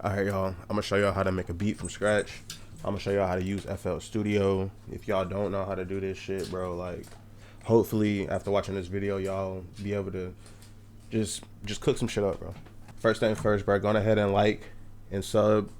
All right, y'all. I'm gonna show y'all how to make a beat from scratch. I'm gonna show y'all how to use FL Studio. If y'all don't know how to do this shit, bro, like, hopefully after watching this video, y'all be able to just cook some shit up, bro. First thing first, bro. Go ahead and like and sub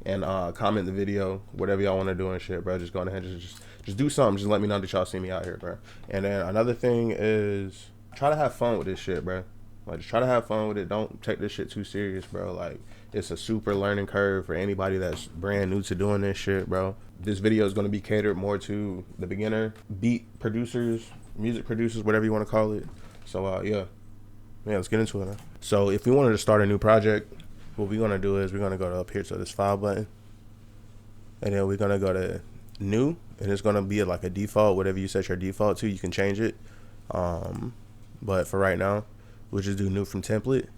and comment the video, whatever y'all want to do and shit, bro. Just go ahead and just do something. Just let me know that y'all see me out here, bro. And then another thing is try to have fun with this shit, bro. Like, just try to have fun with it. Don't take this shit too serious, bro. Like, it's a super learning curve for anybody that's brand new to doing this shit, bro. This video is going to be catered more to the beginner beat producers, music producers, whatever you want to call it. So, yeah, let's get into it, man. So, if we wanted to start a new project, what we're going to do is we're going to go to up here to this file button. And then we're going to go to new. And it's going to be like a default. Whatever you set your default to, you can change it. But for right now, we'll just do new from template.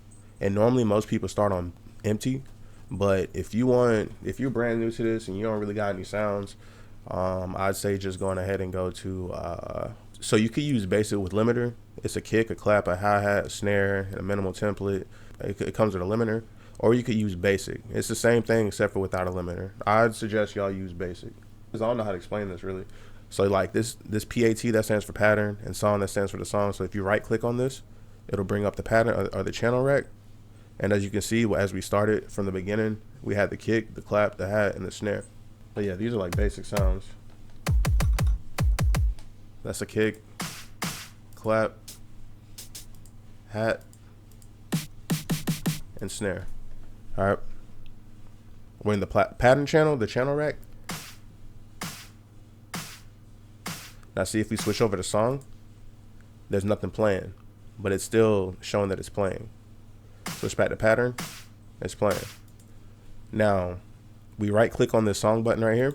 And normally most people start on empty, but if you're brand new to this and you don't really got any sounds, I'd say just going ahead and go to so you could use basic with limiter. It's a kick, a clap, a hi-hat, a snare, and a minimal template. It comes with a limiter. Or you could use basic. It's the same thing except for without a limiter. I'd suggest y'all use basic, because I don't know how to explain this really. So like this PAT, that stands for pattern, and song, that stands for the song. So if you right click on this, it'll bring up the pattern or the channel rack. And as you can see, as we started from the beginning, we had the kick, the clap, the hat, and the snare. But yeah, these are like basic sounds. That's a kick, clap, hat, and snare. All right. We're in the pattern channel, the channel rack. Now see if we switch over to song, there's nothing playing, but it's still showing that it's playing. Switch back to pattern, it's playing. Now, we right click on this song button right here.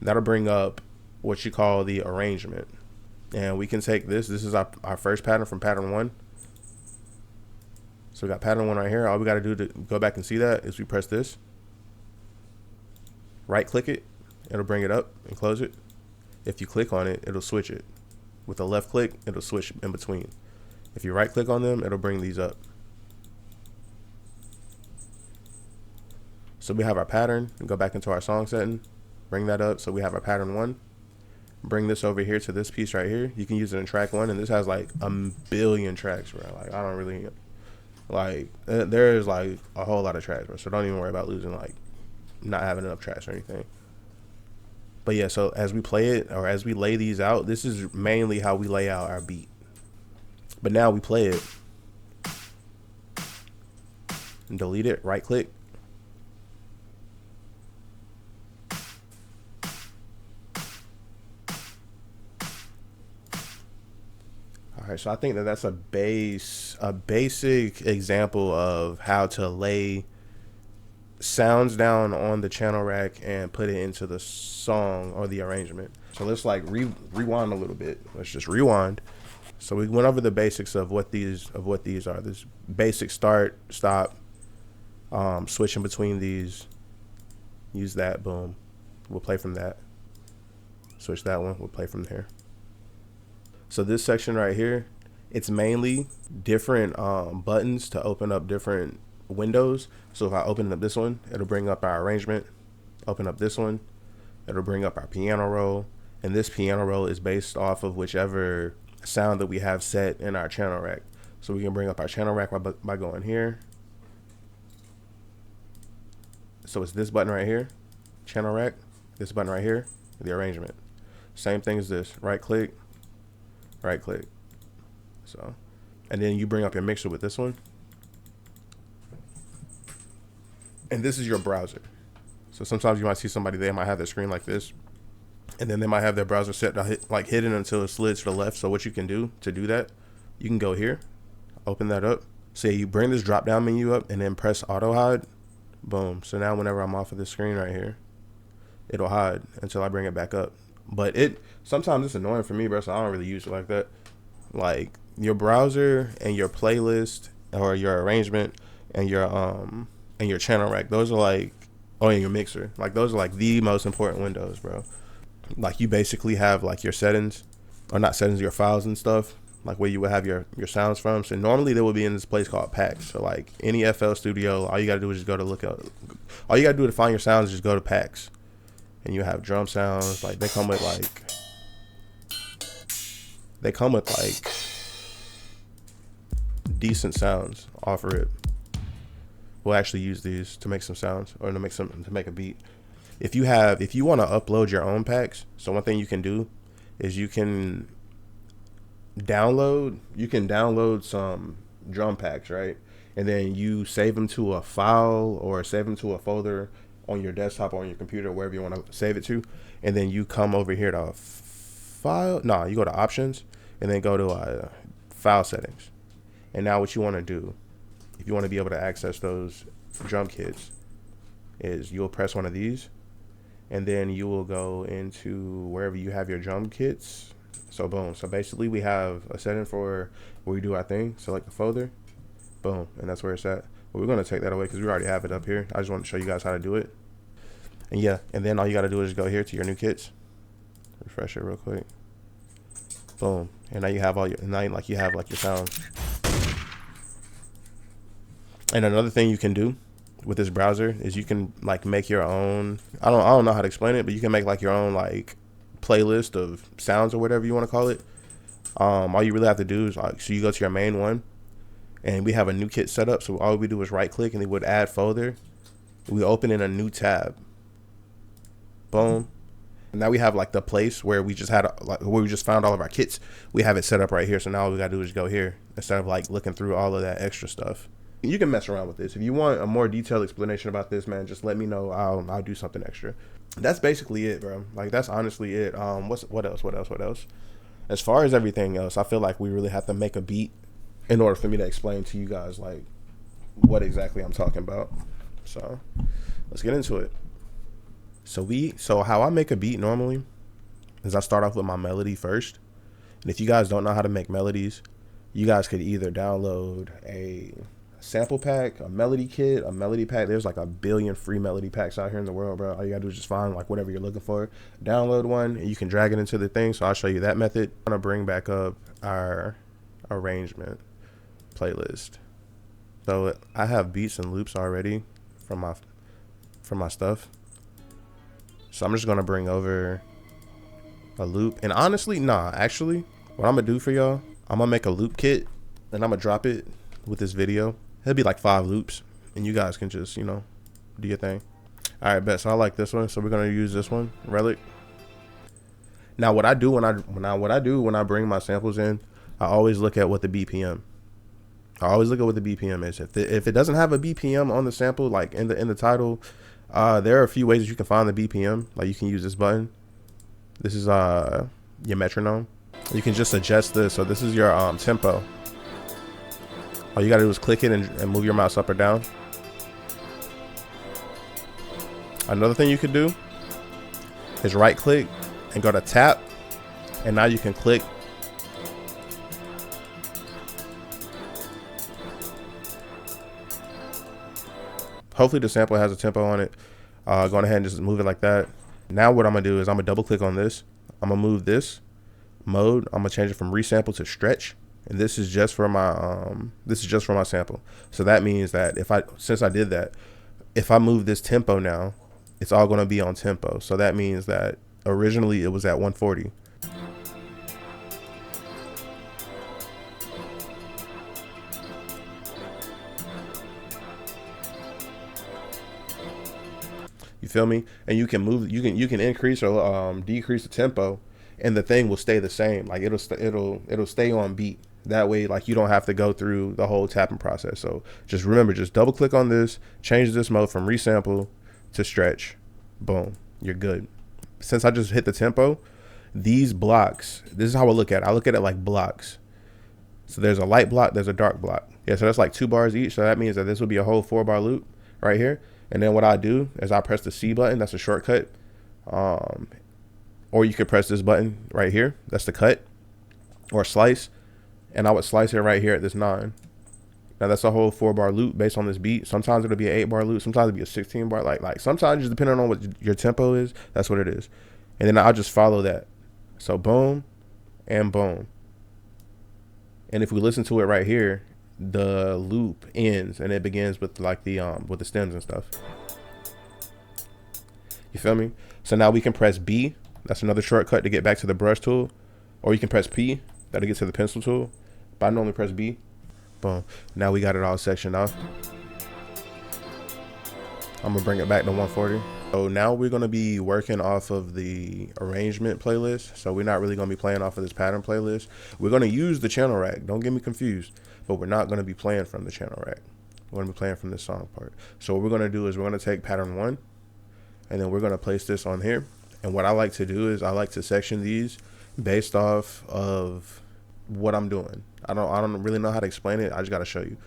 That'll bring up what you call the arrangement. And we can take this is our first pattern from pattern 1. So we got pattern 1 right here. All we gotta do to go back and see that is we press this. Right click it, it'll bring it up and close it. If you click on it, it'll switch it. With a left click, it'll switch in between. If you right click on them, it'll bring these up. So we have our pattern, and go back into our song setting, bring that up. So we have our pattern 1. Bring this over here to this piece right here. You can use it in track 1, and this has like a billion tracks, bro. Like, I don't really, like, there's like a whole lot of tracks, bro. So don't even worry about losing, like, not having enough tracks or anything. But yeah, so as we play it, or as we lay these out, this is mainly how we lay out our beat. But now we play it and delete it, right click. All right, so I think that's a basic example of how to lay sounds down on the channel rack and put it into the song or the arrangement. So let's like rewind a little bit. Let's just rewind. So we went over the basics of what these are. This basic start, stop, switching between these. Use that, boom. We'll play from that. Switch that one, we'll play from there. So this section right here, it's mainly different buttons to open up different windows. So if I open up this one, it'll bring up our arrangement. Open up this one, it'll bring up our piano roll. And this piano roll is based off of whichever sound that we have set in our channel rack. So we can bring up our channel rack by going here. So it's this button right here, channel rack, this button right here, the arrangement. Same thing as this, right click. So, and then you bring up your mixer with this one. And this is your browser. So sometimes you might see somebody, they might have their screen like this, and then they might have their browser set to like hidden until it slid to the left. So what you can do to do that, you can go here, open that up. Say you bring this drop down menu up and then press auto hide. Boom. So now whenever I'm off of this screen right here, it'll hide until I bring it back up. But sometimes it's annoying for me, bro, so I don't really use it like that. Like, your browser and your playlist or your arrangement and your channel rack, those are like, and your mixer, like, those are like the most important windows, bro. Like, you basically have like your settings, or not settings, your files and stuff. like where you would have your sounds from. So normally they would be in this place called packs. So like any FL Studio, all you gotta do is just go to look up. All you gotta do to find your sounds is just go to packs, and you have drum sounds. Like they come with like decent sounds off rip. We'll actually use these to make some sounds or to make a beat. If you want to upload your own packs, so one thing you can do is you can download some drum packs, right? And then you save them to a file or save them to a folder on your desktop or on your computer, wherever you want to save it to. And then you come over here to you go to options and then go to file settings. And now what you want to do, if you want to be able to access those drum kits, is you'll press one of these, and then you will go into wherever you have your drum kits. So boom. So basically we have a setting for where we do our thing. Select the folder. Boom. And that's where it's at. But we're going to take that away because we already have it up here. I just want to show you guys how to do it. And yeah, and then all you got to do is go here to your new kits. Refresh it real quick. Boom. And now you have you have your sounds. And another thing you can do with this browser is you can like make your own, I don't know how to explain it, but you can make like your own like playlist of sounds or whatever you want to call it. All you really have to do is so you go to your main one, and we have a new kit set up. So all we do is right click and it would add folder. We open in a new tab. Boom. And now we have like the place where we just where we just found all of our kits. We have it set up right here. So now all we gotta do is go here instead of like looking through all of that extra stuff. You can mess around with this. If you want a more detailed explanation about this, man, just let me know. I'll do something extra. That's basically it, bro. Like that's honestly it. What else? As far as everything else, I feel like we really have to make a beat in order for me to explain to you guys like what exactly I'm talking about. So let's get into it. So how I make a beat normally is I start off with my melody first. And if you guys don't know how to make melodies, you guys could either download a sample pack, a melody kit, a melody pack. There's like a billion free melody packs out here in the world, bro. All you gotta do is just find like whatever you're looking for, download one, and you can drag it into the thing. So I'll show you that method. I'm gonna bring back up our arrangement playlist. So I have beats and loops already from my stuff. So I'm just gonna bring over a loop. And honestly, actually, what I'm gonna do for y'all, I'm gonna make a loop kit and I'm gonna drop it with this video. It'll be like 5 loops, and you guys can just, do your thing. All right, bet. So I like this one, so we're gonna use this one, Relic. Now, what I do when I bring my samples in, I always look at what the BPM. I always look at what the BPM is. If it doesn't have a BPM on the sample, like in the title, there are a few ways that you can find the BPM. Like you can use this button. This is your metronome. You can just adjust this. So this is your tempo. All you gotta do is click it and move your mouse up or down. Another thing you could do is right click and go to tap, and now you can click. Hopefully the sample has a tempo on it. Go ahead and just move it like that. Now what I'm gonna do is I'm gonna double click on this. I'm gonna move this mode. I'm gonna change it from resample to stretch. And this is just for my sample. So that means that since I did that, if I move this tempo now, it's all going to be on tempo. So that means that originally it was at 140. You feel me? And you can increase or decrease the tempo, and the thing will stay the same. Like it'll stay on beat. That way, like you don't have to go through the whole tapping process. So just remember, just double click on this, change this mode from resample to stretch. Boom, you're good. Since I just hit the tempo, these blocks, this is how I look at it. I look at it like blocks. So there's a light block, there's a dark block. Yeah, so that's like 2 bars each. So that means that this would be a whole 4-bar loop right here. And then what I do is I press the C button. That's a shortcut. Or you could press this button right here. That's the cut or slice. And I would slice it right here at this 9. Now that's a whole 4-bar loop based on this beat. Sometimes it'll be an 8-bar loop. Sometimes it'll be a 16-bar. Like sometimes just depending on what your tempo is, that's what it is. And then I'll just follow that. So boom and boom. And if we listen to it right here, the loop ends and it begins with like the with the stems and stuff. You feel me? So now we can press B. That's another shortcut to get back to the brush tool. Or you can press P. That'll get to the pencil tool. But I normally press B. Boom. Now we got it all sectioned off. I'm gonna bring it back to 140. So now we're gonna be working off of the arrangement playlist. So we're not really gonna be playing off of this pattern playlist. We're gonna use the channel rack. Don't get me confused. But we're not gonna be playing from the channel rack. We're gonna be playing from this song part. So what we're gonna do is we're gonna take pattern 1, and then we're gonna place this on here. And what I like to do is I like to section these based off of what I'm doing. I don't really know how to explain it. I just gotta show you.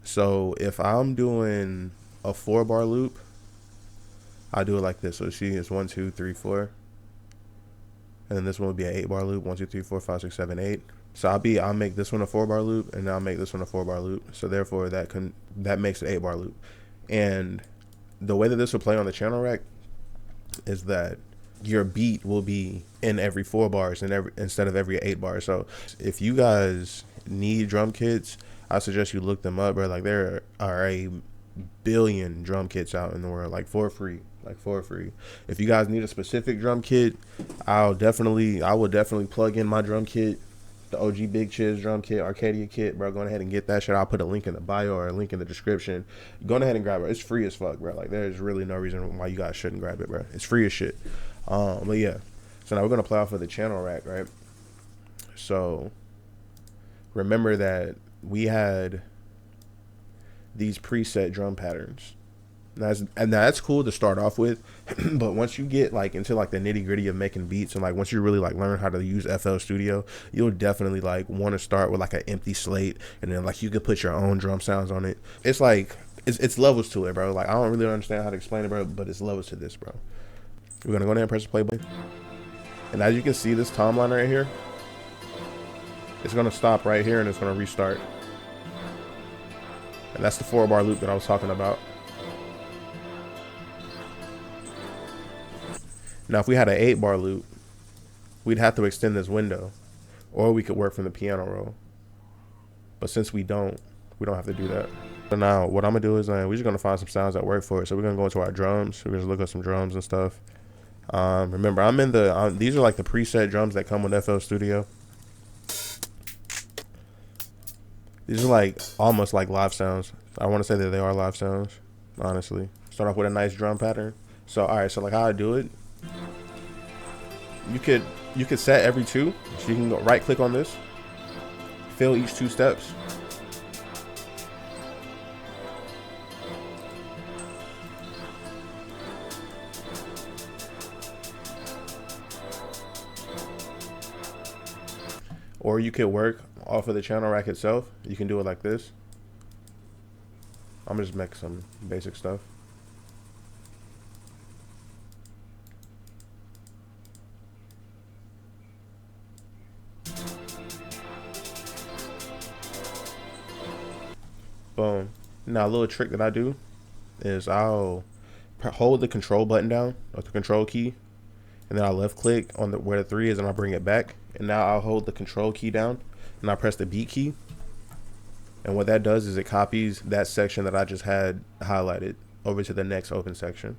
So if I'm doing a 4-bar loop, I do it like this. So see, it's 1, 2, 3, 4, and then this one would be an 8-bar loop. 1, 2, 3, 4, 5, 6, 7, 8. So I'll make this one a 4-bar loop, and I'll make this one a 4-bar loop. So therefore that makes an 8-bar loop. And the way that this will play on the channel rack is that your beat will be in every 4 bars and instead of every 8 bars. So if you guys need drum kits, I suggest you look them up, bro. Like there are a billion drum kits out in the world, like for free. If you guys need a specific drum kit, I will definitely plug in my drum kit, the OG Big Chiz drum kit, Arcadia kit, bro. Go ahead and get that shit. I'll put a link in the bio or a link in the description. Go ahead and grab it. It's free as fuck, bro. Like there's really no reason why you guys shouldn't grab it, bro. It's free as shit. But yeah, so now we're gonna play off of the channel rack, right? So remember that we had these preset drum patterns. And that's cool to start off with, but once you get like into like the nitty gritty of making beats and like once you really like learn how to use FL Studio, you'll definitely like want to start with like an empty slate, and then like you could put your own drum sounds on it. It's like it's levels to it, bro. Like I don't really understand how to explain it, bro, but it's levels to this, bro. We're gonna go ahead and press the play button, and as you can see, this timeline right here, it's gonna stop right here and it's gonna restart. And that's the 4-bar loop that I was talking about. Now, if we had an 8-bar loop, we'd have to extend this window, or we could work from the piano roll. But since we don't have to do that. So now, what I'm gonna do is we're just gonna find some sounds that work for it. So we're gonna go into our drums. We're gonna look at some drums and stuff. Remember, I'm in the these are like the preset drums that come with FL Studio. These are like almost like live sounds. I want to say that they are live sounds, honestly. Start off with a nice drum pattern. So all right, so like how I do it, you could set every 2. So you can go right click on this, fill each 2 steps. Or you could work off of the channel rack itself. You can do it like this. I'm gonna just make some basic stuff. Boom. Now a little trick that I do is I'll hold the control button down, or the control key, and then I'll left click on where the 3 is and I'll bring it back. And now I'll hold the control key down and I press the beat key. And what that does is it copies that section that I just had highlighted over to the next open section.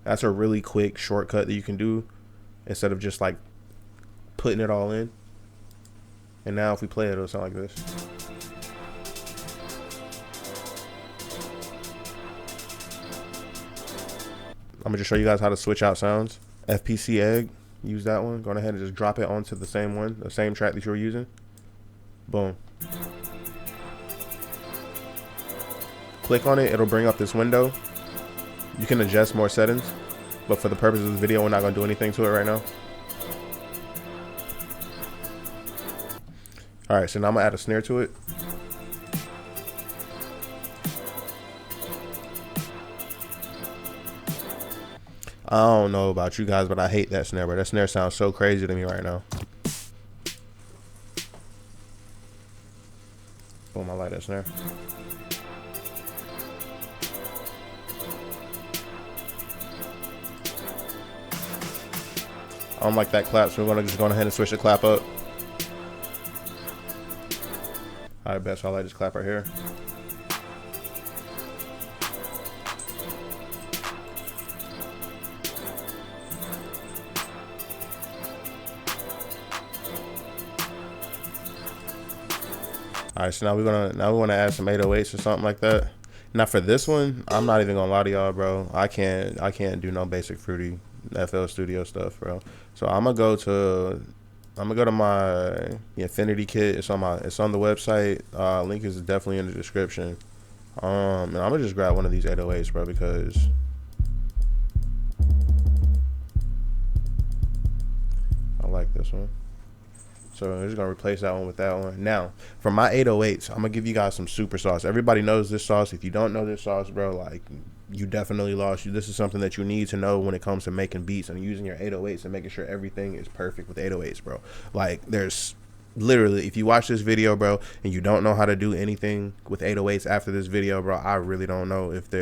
That's a really quick shortcut that you can do instead of just like putting it all in. And now if we play it, it'll sound like this. I'm gonna just show you guys how to switch out sounds. FPC egg, use that one. Go ahead and just drop it onto the same one, the same track that you were using. Boom. Click on it, it'll bring up this window. You can adjust more settings, but for the purpose of the video, we're not gonna do anything to it right now. All right, so now I'm gonna add a snare to it. I don't know about you guys, but I hate that snare, bro. That snare sounds so crazy to me right now. Boom, I like that snare. I don't like that clap, so we're gonna just go ahead and switch the clap up. All right, best. So I like this clap right here. All right, so now we want to add some 808s or something like that. Now for this one, I'm not even gonna lie to y'all, bro. I can't do no basic fruity FL Studio stuff, bro. So I'm gonna go to my Infinity kit. It's on the website. Link is definitely in the description. And I'm gonna just grab one of these 808s, bro, because I like this one. So I'm just gonna replace that one with that one. Now, for my 808s, I'm gonna give you guys some super sauce. Everybody knows this sauce. If you don't know this sauce, bro, like, you definitely lost. This is something that you need to know when it comes to making beats and using your 808s and making sure everything is perfect with 808s, bro. Like, there's literally, if you watch this video, bro, and you don't know how to do anything with 808s after this video, bro, I really don't know if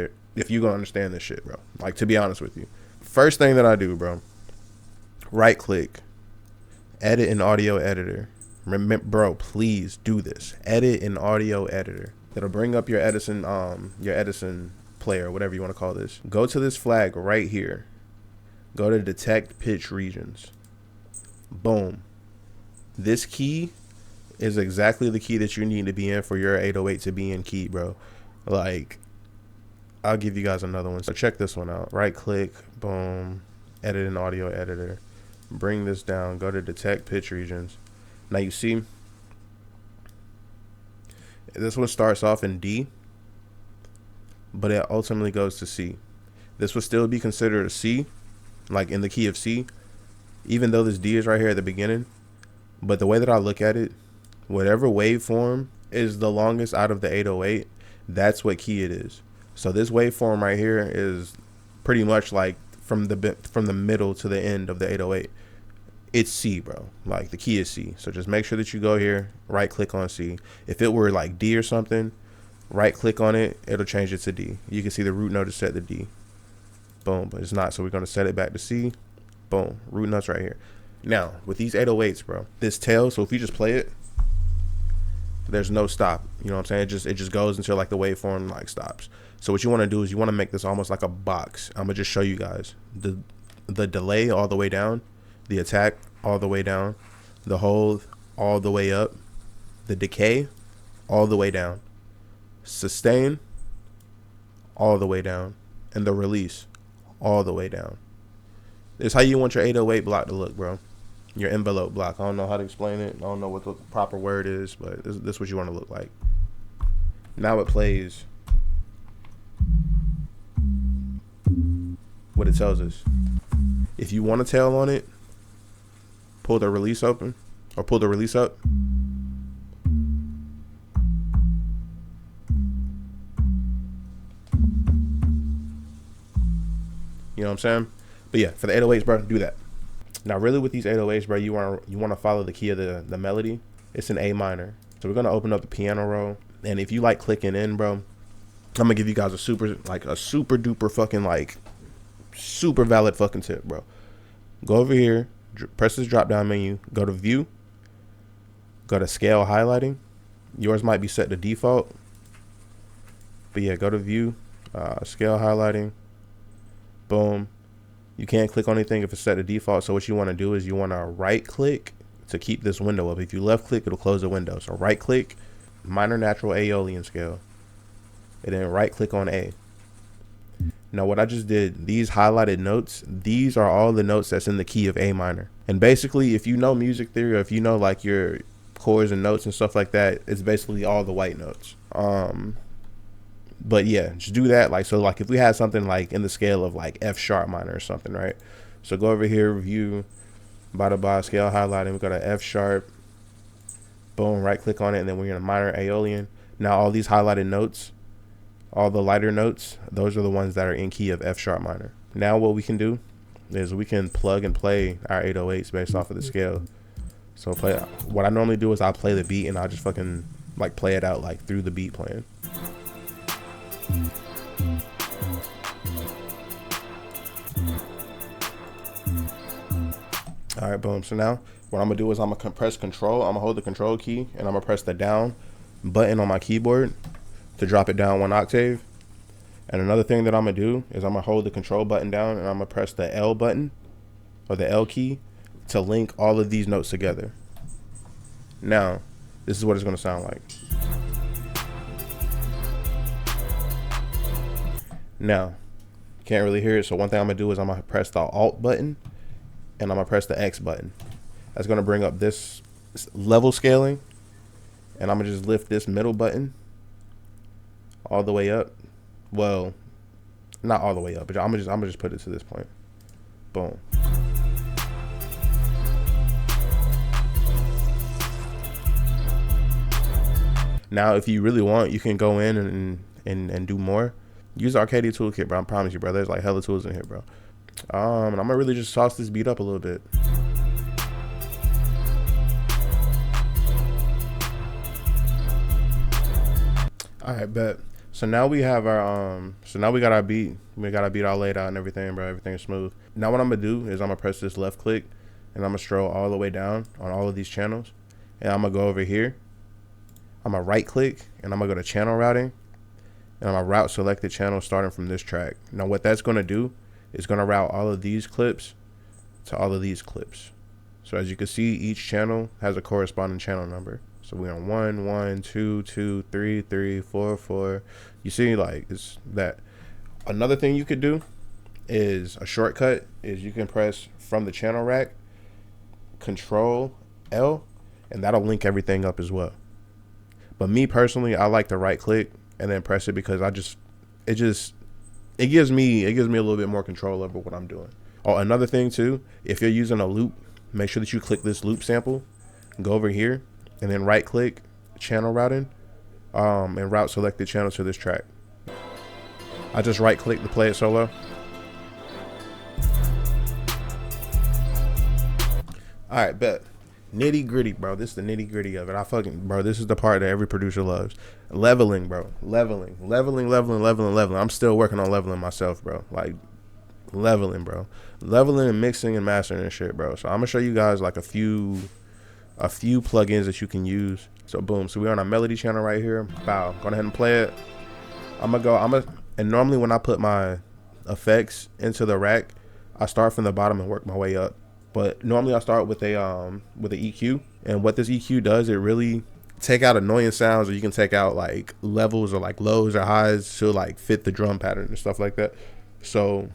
you're gonna understand this shit, bro. Like, to be honest with you, first thing that I do, bro, right click, edit in audio editor. Remember, bro, please do this. Edit in audio editor. That'll bring up your Edison player, whatever you want to call this. Go to this flag right here. Go to detect pitch regions. Boom. This key is exactly the key that you need to be in for your 808 to be in key, bro. Like, I'll give you guys another one. So check this one out. Right click, boom, edit in audio editor. Bring this down, go to detect pitch regions. Now you see, this one starts off in D, but it ultimately goes to C. This would still be considered a C, like in the key of C, even though this D is right here at the beginning. But the way that I look at it, whatever waveform is the longest out of the 808, that's what key it is. So this waveform right here is pretty much like from the middle to the end of the 808. It's C, bro. Like, the key is C. So just make sure that you go here, right click on C. If it were like D or something, right click on it, it'll change it to D. You can see the root note is set to D. Boom, but it's not. So we're going to set it back to C. Boom, root note's right here. Now, with these 808s, bro, this tail, so if you just play it, there's no stop. You know what I'm saying? It just goes until like the waveform like stops. So what you want to do is you want to make this almost like a box. I'm gonna just show you guys the delay all the way down, the attack all the way down, the hold all the way up, the decay all the way down, sustain all the way down, and the release all the way down. It's how you want your 808 block to look, bro. Your envelope block. I don't know how to explain it. I don't know what the proper word is, but this is what you want to look like. Now it plays what it tells us. If you want a tail on it, pull the release open or pull the release up. You know what I'm saying? But yeah, for the 808s, bro, do that. Now, really, with these 808s, bro, you want to follow the key of the melody. It's an A minor. So we're gonna open up the piano roll, and if you like clicking in, bro, I'm gonna give you guys a super duper fucking like super valid fucking tip, bro. Go over here, press this drop down menu, go to view, go to scale highlighting. Yours might be set to default, but yeah, go to view, scale highlighting. Boom. You can't click on anything if it's set to default. So what you want to do is you want to right click to keep this window up. If you left click, it'll close the window. So right click, minor natural Aeolian scale, and then right click on A. Now what I just did, these highlighted notes, these are all the notes that's in the key of A minor. And basically, if you know music theory, or if you know like your chords and notes and stuff like that, it's basically all the white notes. But yeah, just do that. Like, so like if we had something like in the scale of like F sharp minor or something, right? So go over here, review, bada scale highlighting. We go to F sharp, boom, right click on it, and then we're in a minor Aeolian. Now all these highlighted notes, all the lighter notes, those are the ones that are in key of F sharp minor. Now what we can do is we can plug and play our 808s based off of the scale. So what I normally do is I'll play the beat and I'll just fucking like play it out like through the beat playing. All right, boom. So now what I'm gonna do is I'm gonna press control. I'm gonna hold the control key and I'm gonna press the down button on my keyboard to drop it down 1 octave. And another thing that I'm gonna do is I'm gonna hold the control button down and I'm gonna press the L button or the L key to link all of these notes together. Now, this is what it's gonna sound like. Now, can't really hear it, so one thing I'm gonna do is I'm gonna press the Alt button and I'm gonna press the X button. That's gonna bring up this level scaling, and I'm gonna just lift this middle button all the way up. Well, not all the way up, but I'm gonna just put it to this point. Boom. Now, if you really want, you can go in and do more. Use the Arcadia toolkit, bro. I promise you, bro. There's like hella tools in here, bro. And I'm gonna really just sauce this beat up a little bit. All right, bet. So now we have our so now we got our beat. We got our beat all laid out and everything, bro. Everything's smooth. Now what I'm gonna do is I'm gonna press this left click and I'm gonna stroll all the way down on all of these channels. And I'm gonna go over here. I'm gonna right click and I'm gonna go to channel routing. And I'm gonna route selected channel starting from this track. Now what that's gonna do is gonna route all of these clips to all of these clips. So as you can see, each channel has a corresponding channel number. So we're on 1, 1, 2, 2, 3, 3, 4, 4. You see, like, it's that. Another thing you could do is a shortcut is you can press from the channel rack, Control L, and that'll link everything up as well. But me personally, I like to right click and then press it because it gives me a little bit more control over what I'm doing. Oh, another thing too, if you're using a loop, make sure that you click this loop sample, go over here, and then right click channel routing, and route selected channel to this track. I just right click to play it solo. All right, bet. Nitty gritty, bro. This is the nitty gritty of it. Bro, this is the part that every producer loves. Leveling, bro. Leveling. I'm still working on leveling myself, bro. Like, leveling, bro. Leveling and mixing and mastering and shit, bro. So I'm gonna show you guys like a few plugins that you can use. So boom. So we're on our melody channel right here. Bow. Go ahead and play it. And normally when I put my effects into the rack, I start from the bottom and work my way up. But normally I start with a EQ, and what this EQ does, it really take out annoying sounds, or you can take out like levels or like lows or highs to like fit the drum pattern and stuff like that. So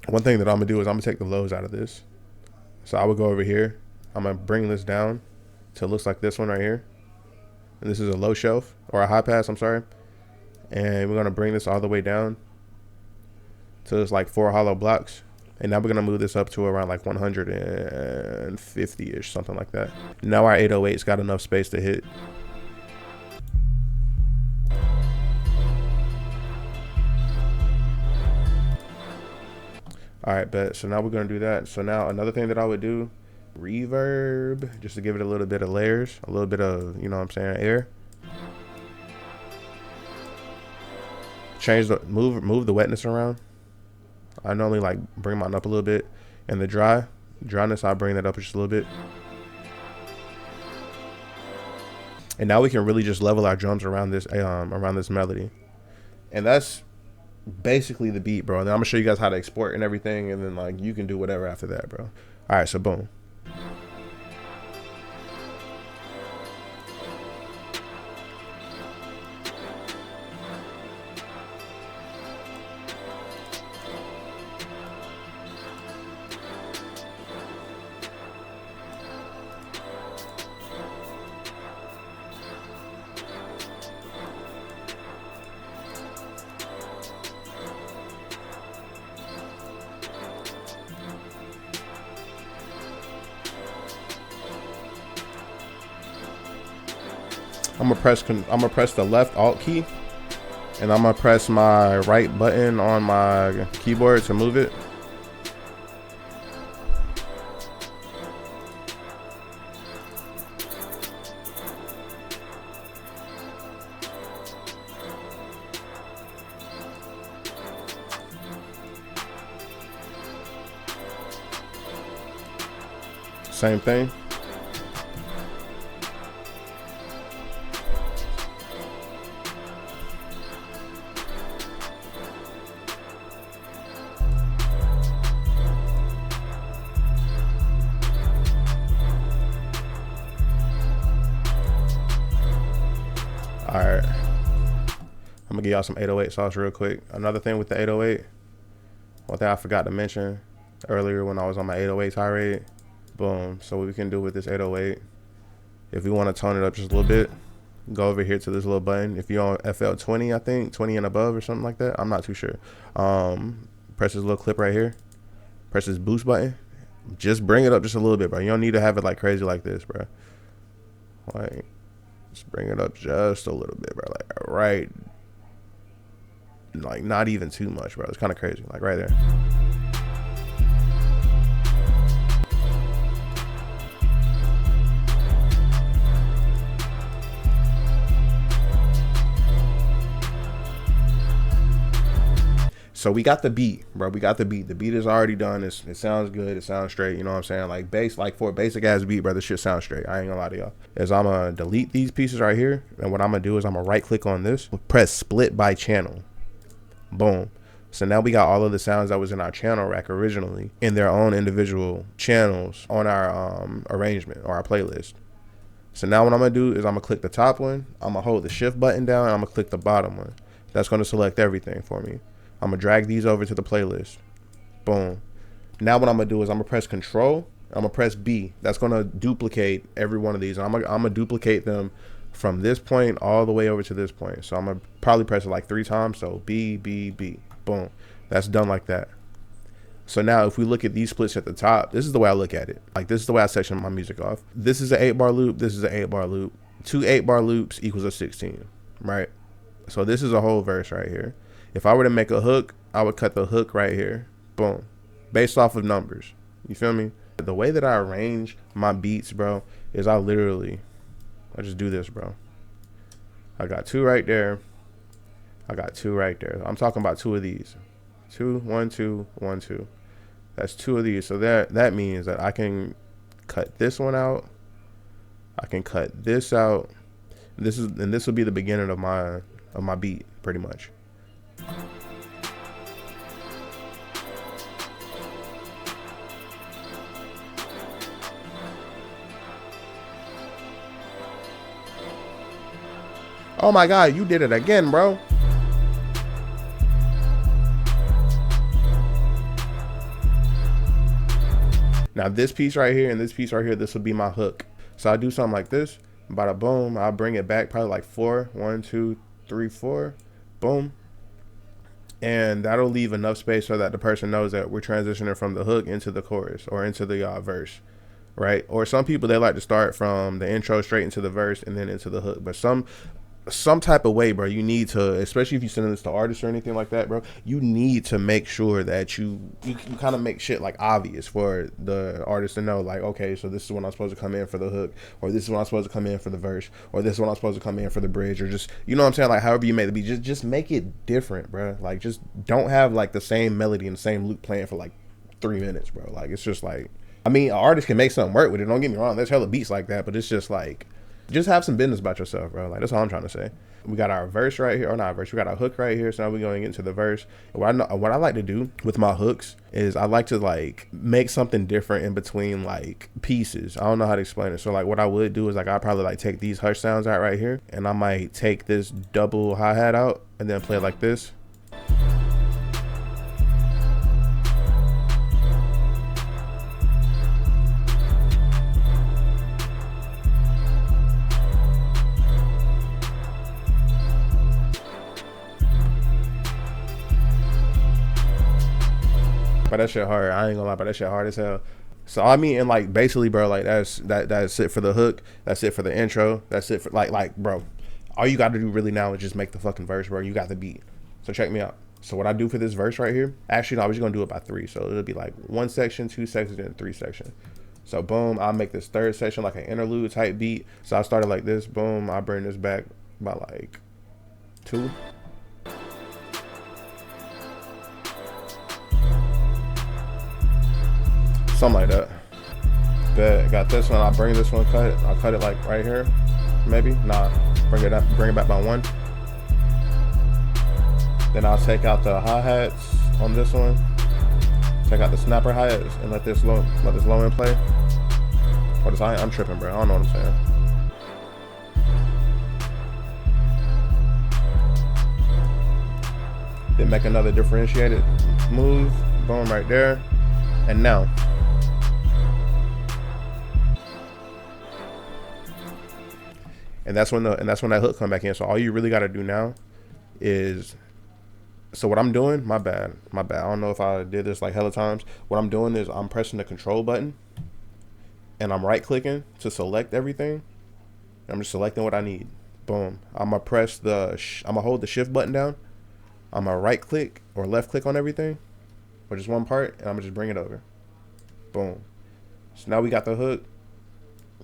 one thing that I'm gonna do is I'm gonna take the lows out of this. So I would go over here. I'm gonna bring this down to it looks like this one right here, and this is a low shelf or a high pass. I'm sorry, and we're gonna bring this all the way down to it's like 4 hollow blocks. And now we're gonna move this up to around like 150-ish, something like that. Now our 808's got enough space to hit. All right, bet. So now we're gonna do that. So now another thing that I would do, reverb, just to give it a little bit of layers, a little bit of, you know what I'm saying, air. Move the wetness around. I normally like bring mine up a little bit, and the dryness, I bring that up just a little bit. And now we can really just level our drums around this melody, and that's basically the beat, bro. And then I'm gonna show you guys how to export and everything, and then like you can do whatever after that, bro. All right, so boom. I'm gonna press the left Alt key, and I'm gonna press my right button on my keyboard to move it. Same thing. give y'all some 808 sauce real quick. Another thing with the 808, one thing I forgot to mention earlier when I was on my 808 tirade. Boom. So what we can do with this 808, if we want to tone it up just a little bit, go over here to this little button. If you're on FL20, I think 20 and above or something like that, I'm not too sure. Press this little clip right here. Press this boost button. Just bring it up just a little bit, bro. You don't need to have it like crazy like this, bro. Like, just bring it up just a little bit, bro. Like right, like not even too much, bro. It's kind of crazy, like right there. So we got the beat, bro. We got the beat. The beat is already done. It sounds good. It sounds straight. You know what I'm saying? Like bass, like for a basic ass beat, bro, this shit sounds straight. I ain't gonna lie to y'all. Is I'm gonna delete these pieces right here, and what I'm gonna do is I'm gonna right click on this, press split by channel. Boom. So now we got all of the sounds that was in our channel rack originally in their own individual channels on our arrangement or our playlist. So now what I'm gonna do is I'm gonna click the top one. I'm gonna hold the shift button down, and I'm gonna click the bottom one. That's gonna select everything for me. I'm gonna drag these over to the playlist. Boom. Now what I'm gonna do is I'm gonna press Control. I'm gonna press B. That's gonna duplicate every one of these. I'm gonna duplicate them from this point all the way over to this point. So I'm gonna probably press it like 3 times. So B, B, B. Boom. That's done like that. So now if we look at these splits at the top, this is the way I look at it. Like this is the way I section my music off. This is an 8-bar loop. This is an 8-bar loop. 2 8-bar loops equals a 16, right? So this is a whole verse right here. If I were to make a hook, I would cut the hook right here. Boom. Based off of numbers. You feel me? The way that I arrange my beats, bro, is I just do this, bro. I got 2 right there. I got 2 right there. I'm talking about 2 of these. 2, 1, 2, 1, 2. That's 2 of these. So that means that I can cut this one out. I can cut this out. This will be the beginning of my beat, pretty much. Oh my God, you did it again, bro. Now this piece right here and this piece right here, this will be my hook. So I do something like this, bada boom, I'll bring it back probably like 4, 1, 2, 3, 4, boom. And that'll leave enough space so that the person knows that we're transitioning from the hook into the chorus or into the verse, right? Or some people, they like to start from the intro straight into the verse and then into the hook. But some type of way, bro, you need to, especially if you send this to artists or anything like that, bro, you need to make sure that you kind of make shit like obvious for the artist to know, like, okay, so this is when I'm supposed to come in for the hook, or this is when I'm supposed to come in for the verse, or this is when I'm supposed to come in for the bridge, or just, you know what I'm saying, like however you make the beat, just make it different, bro. Like just don't have like the same melody and the same loop playing for like 3 minutes, bro. Like it's just like, I mean, an artist can make something work with it, don't get me wrong, there's hella beats like that, but it's just like, just have some business about yourself, bro. Like that's all I'm trying to say. We got our verse right here, or not verse. We got our hook right here. So now we're going into the verse. What I like to do with my hooks is I like to like make something different in between like pieces. I don't know how to explain it. So like what I would do is like I'd probably like take these hush sounds out right here, and I might take this double hi-hat out and then play it like this. But that shit hard. I ain't gonna lie, but that shit hard as hell. So I mean, and like basically, bro, like that's it for the hook. That's it for the intro. That's it for like, bro. All you got to do really now is just make the fucking verse, bro. You got the beat. So check me out. So what I do for this verse right here, actually, no, I was just gonna do it by 3. So it'll be like 1 section, 2 sections, and 3 sections. So boom, I'll make this 3rd section like an interlude type beat. So I started like this. Boom, I bring this back by like 2. Something like that. Bet. Got this one. I'll bring this one cut. I'll cut it like right here. Maybe. Nah. Bring it up. Bring it back by 1. Then I'll take out the hi-hats on this one. Take out the snapper hi-hats and let this low end play. What is I'm tripping, bro. I don't know what I'm saying. Then make another differentiated move. Boom, right there. And now. And that's when that hook come back in. So all you really got to do now is, so what I'm doing, my bad. I don't know if I did this like hella times. What I'm doing is I'm pressing the control button and I'm right clicking to select everything. I'm just selecting what I need. Boom. I'm gonna hold the shift button down. I'm gonna right click or left click on everything, or just one part, and I'm gonna just bring it over. Boom. So now we got the hook.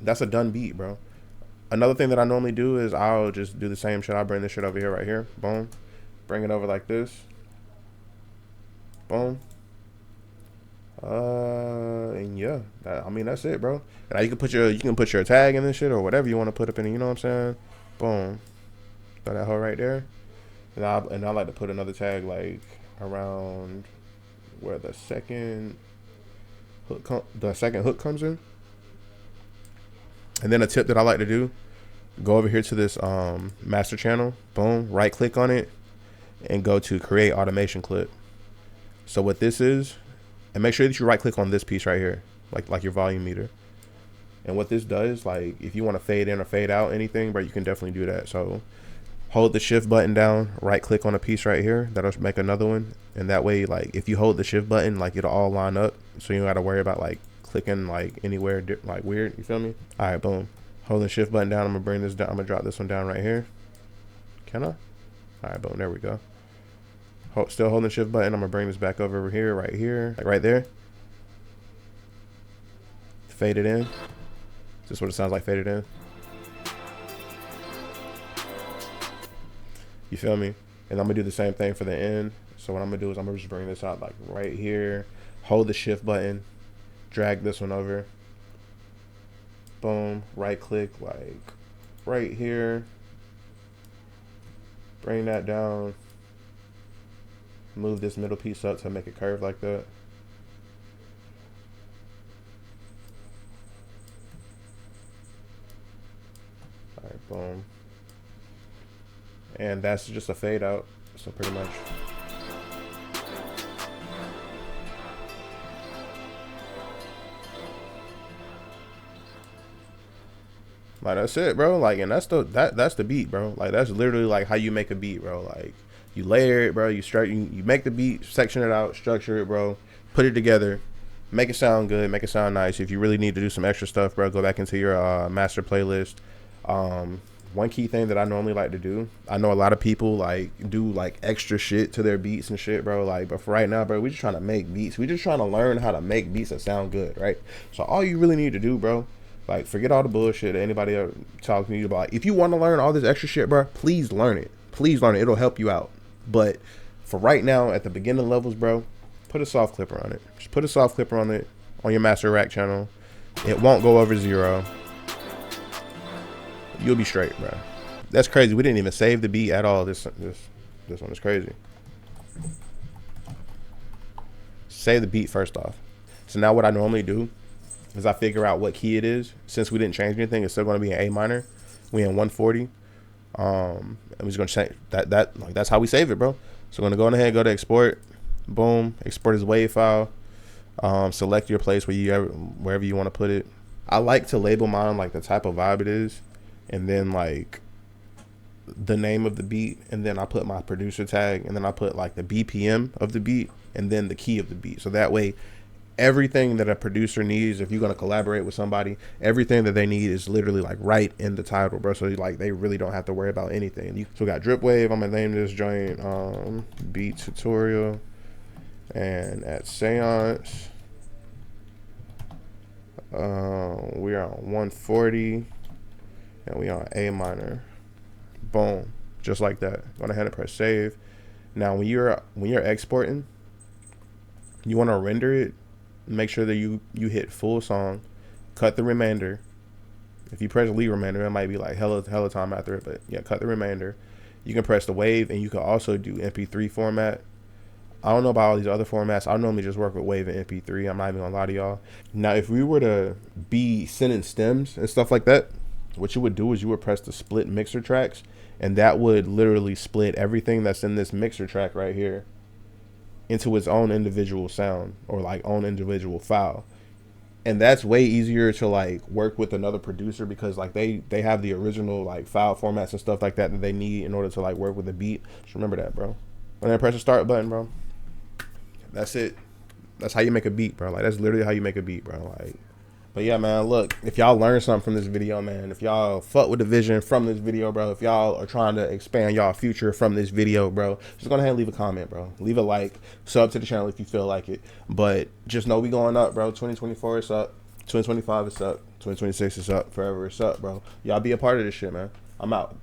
That's a done beat, bro. Another thing that I normally do is I'll just do the same shit. I'll bring this shit over here, right here. Boom. Bring it over like this. Boom. And yeah, I mean, that's it, bro. Now you can put your tag in this shit or whatever you want to put up in it, you know what I'm saying? Boom. Throw that hoe right there. And I like to put another tag like around where the second hook comes in. And then a tip that I like to do, go over here to this master channel. Boom. Right click on it and go to create automation clip. So what this is, and make sure that you right click on this piece right here, like your volume meter. And what this does, like if you want to fade in or fade out anything, bro, you can definitely do that. So hold the shift button down, right click on a piece right here. That'll make another one. And that way, like if you hold the shift button, like it'll all line up. So you don't got to worry about like clicking like anywhere like weird. You feel me? All right, boom. Hold the shift button down. I'm gonna bring this down. I'm gonna drop this one down right here. Can I? All right, boom. There we go. Still holding the shift button. I'm gonna bring this back over here, right here, like right there. Fade it in. Is this what it sounds like faded in? You feel me? And I'm gonna do the same thing for the end. So what I'm gonna do is I'm gonna just bring this out like right here. Hold the shift button. Drag this one over. Boom. Right click like right here. Bring that down. Move this middle piece up to make it curve like that. All right, boom. And that's just a fade out. So pretty much. Like that's it, bro. Like, and that's the beat, bro. Like that's literally like how you make a beat, bro. Like you layer it, bro. You make the beat, section it out, structure it, bro. Put it together, make it sound good, make it sound nice. If you really need to do some extra stuff, bro, go back into your master playlist. One key thing that I normally like to do, I know a lot of people like do like extra shit to their beats and shit, bro. Like, but for right now, bro, we just trying to make beats. We just trying to learn how to make beats that sound good, right? So all you really need to do, bro, like forget all the bullshit that anybody ever talking to you about. Like, if you want to learn all this extra shit, bro, please learn it. Please learn it. It'll help you out. But for right now, at the beginning levels, bro, put a soft clipper on it. Just put a soft clipper on it on your master rack channel. It won't go over 0. You'll be straight, bro. That's crazy. We didn't even save the beat at all. This one is crazy. Save the beat first off. So now what I normally do is I figure out what key it is. Since we didn't change anything, it's still going to be in A minor. We in 140. And we're just gonna change that. Like that's how we save it, bro. So we're gonna go ahead, go to export. Boom. Export as WAV file. Select your place wherever you want to put it. I like to label mine like the type of vibe it is, and then like the name of the beat, and then I put my producer tag, and then I put like the BPM of the beat, and then the key of the beat. So that way, everything that a producer needs, if you're gonna collaborate with somebody, everything that they need is literally like right in the title, bro. So like they really don't have to worry about anything. So we got drip wave. I'm gonna name this joint beat tutorial, and at seance we are on 140 and we on A minor. Boom, just like that. Go ahead and press save. Now when you're exporting, you want to render it. Make sure that you hit full song, cut the remainder. If you press leave remainder, it might be like hella time after it, but yeah, cut the remainder. You can press the wave, and you can also do MP3 format. I don't know about all these other formats. I normally just work with wave and MP3. I'm not even gonna lie to y'all. Now, if we were to be sending stems and stuff like that, what you would do is you would press the split mixer tracks, and that would literally split everything that's in this mixer track right here into its own individual sound, or like own individual file. And that's way easier to like work with another producer, because like they have the original like file formats and stuff like that that they need in order to like work with the beat. Just remember that, bro. When I press the start button, bro, that's it. That's how you make a beat, bro. Like, that's literally how you make a beat, bro. Like, but yeah, man, look, if y'all learn something from this video, man, if y'all fuck with the vision from this video, bro, if y'all are trying to expand y'all future from this video, bro, just go ahead and leave a comment, bro. Leave a like, sub to the channel if you feel like it. But just know we going up, bro. 2024 is up. 2025 is up. 2026 is up. Forever it's up, bro. Y'all be a part of this shit, man. I'm out.